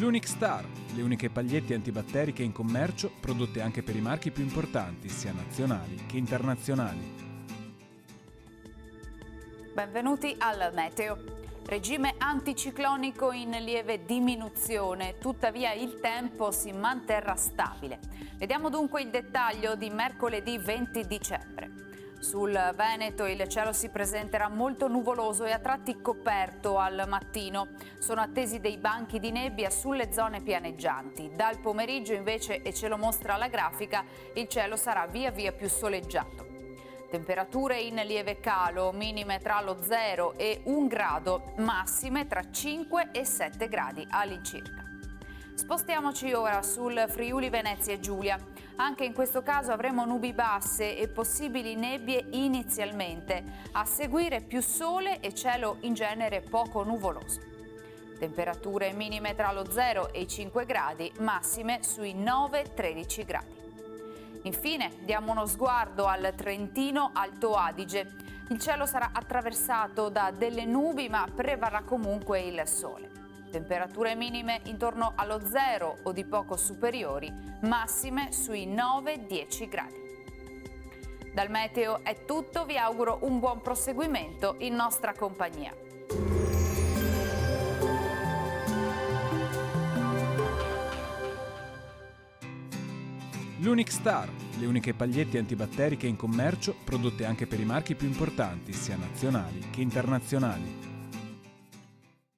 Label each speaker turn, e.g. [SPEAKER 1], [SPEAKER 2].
[SPEAKER 1] L'Unic Star, le uniche pagliette antibatteriche in commercio, prodotte anche per i marchi più importanti, sia nazionali che internazionali.
[SPEAKER 2] Benvenuti al Meteo. Regime anticiclonico in lieve diminuzione, tuttavia il tempo si manterrà stabile. Vediamo dunque il dettaglio di mercoledì 20 dicembre. Sul Veneto il cielo si presenterà molto nuvoloso e a tratti coperto al mattino. Sono attesi dei banchi di nebbia sulle zone pianeggianti. Dal pomeriggio invece, e ce lo mostra la grafica, il cielo sarà via via più soleggiato. Temperature in lieve calo, minime tra lo 0 e 1 grado, massime tra 5 e 7 gradi all'incirca. Spostiamoci ora sul Friuli Venezia Giulia. Anche in questo caso avremo nubi basse e possibili nebbie inizialmente, a seguire più sole e cielo in genere poco nuvoloso. Temperature minime tra lo 0 e i 5 gradi, massime sui 9-13 gradi. Infine diamo uno sguardo al Trentino Alto Adige. Il cielo sarà attraversato da delle nubi, ma prevarrà comunque il sole. Temperature minime intorno allo 0 o di poco superiori, massime sui 9-10 gradi. Dal meteo è tutto, vi auguro un buon proseguimento in nostra compagnia.
[SPEAKER 1] L'Unic Star, le uniche pagliette antibatteriche in commercio, prodotte anche per i marchi più importanti, sia nazionali che internazionali.